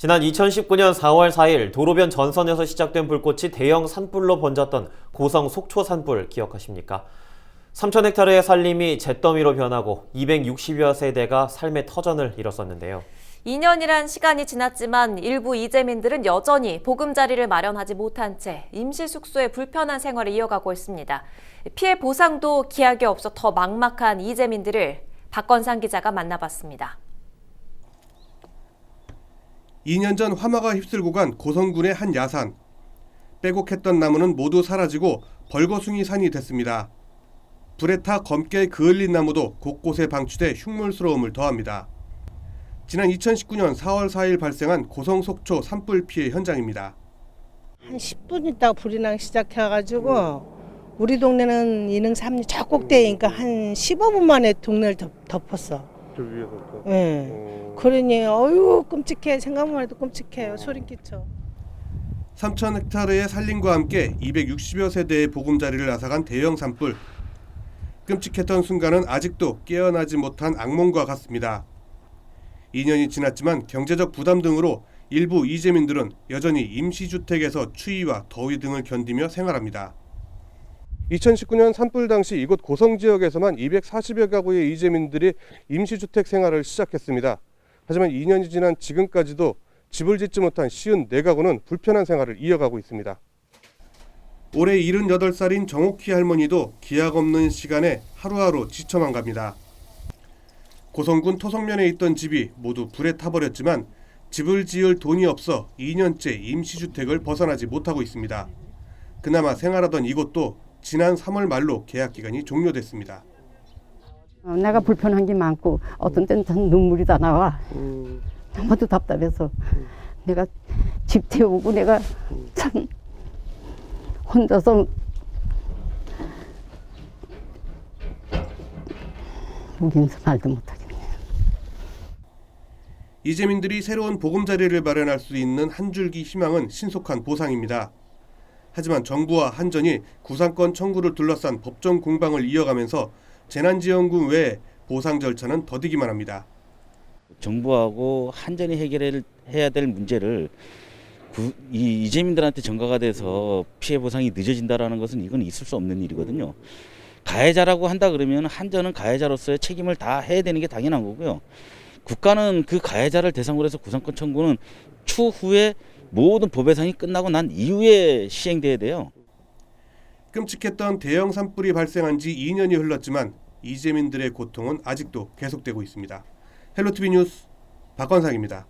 지난 2019년 4월 4일 도로변 전선에서 시작된 불꽃이 대형 산불로 번졌던 고성 속초 산불 기억하십니까? 3,000헥타르의 산림이 잿더미로 변하고 260여 세대가 삶의 터전을 잃었었는데요. 2년이란 시간이 지났지만 일부 이재민들은 여전히 보금자리를 마련하지 못한 채 임시 숙소에 불편한 생활을 이어가고 있습니다. 피해 보상도 기약이 없어 더 막막한 이재민들을 박건상 기자가 만나봤습니다. 2년 전 화마가 휩쓸고 간 고성군의 한 야산. 빼곡했던 나무는 모두 사라지고 벌거숭이 산이 됐습니다. 불에 타 검게 그을린 나무도 곳곳에 방치돼 흉물스러움을 더합니다. 지난 2019년 4월 4일 발생한 고성 속초 산불 피해 현장입니다. 한 10분 있다가 불이 나기 시작해가지고 우리 동네는 이능 삼리 저 꼭대기니까 한 15분 만에 동네를 덮었어. 저 위에서부터? 네. 그러니 어휴 끔찍해. 생각만 해도 끔찍해요. 소름 끼쳐. 3,000헥타르의 산림과 함께 260여 세대의 보금자리를 앗아간 대형 산불. 끔찍했던 순간은 아직도 깨어나지 못한 악몽과 같습니다. 2년이 지났지만 경제적 부담 등으로 일부 이재민들은 여전히 임시주택에서 추위와 더위 등을 견디며 생활합니다. 2019년 산불 당시 이곳 고성 지역에서만 240여 가구의 이재민들이 임시주택 생활을 시작했습니다. 하지만 2년이 지난 지금까지도 집을 짓지 못한 54가구는 불편한 생활을 이어가고 있습니다. 올해 78살인 정옥희 할머니도 기약 없는 시간에 하루하루 지쳐만 갑니다. 고성군 토성면에 있던 집이 모두 불에 타버렸지만 집을 지을 돈이 없어 2년째 임시주택을 벗어나지 못하고 있습니다. 그나마 생활하던 이곳도 지난 3월 말로 계약 기간이 종료됐습니다. 내가 불편한 게 많고 어떤 때는 눈물이 다 나와. 너무도 답답해서 내가 집 태우고 내가 참 혼자서 여기서 말도 못하겠네. 이재민들이 새로운 보금자리를 마련할 수 있는 한 줄기 희망은 신속한 보상입니다. 하지만 정부와 한전이 구상권 청구를 둘러싼 법정 공방을 이어가면서 재난지원금 외에 보상 절차는 더디기만 합니다. 정부하고 한전이 해결해야 될 문제를 이재민들한테 전가가 돼서 피해 보상이 늦어진다라는 것은 이건 있을 수 없는 일이거든요. 가해자라고 한다 그러면 한전은 가해자로서의 책임을 다 해야 되는 게 당연한 거고요. 국가는 그 가해자를 대상으로 해서 구상권 청구는 추후에 모든 법예상이 끝나고 난 이후에 시행돼야 돼요. 끔찍했던 대형 산불이 발생한 지 2년이 흘렀지만 이재민들의 고통은 아직도 계속되고 있습니다. 헬로티비 뉴스 박건상입니다.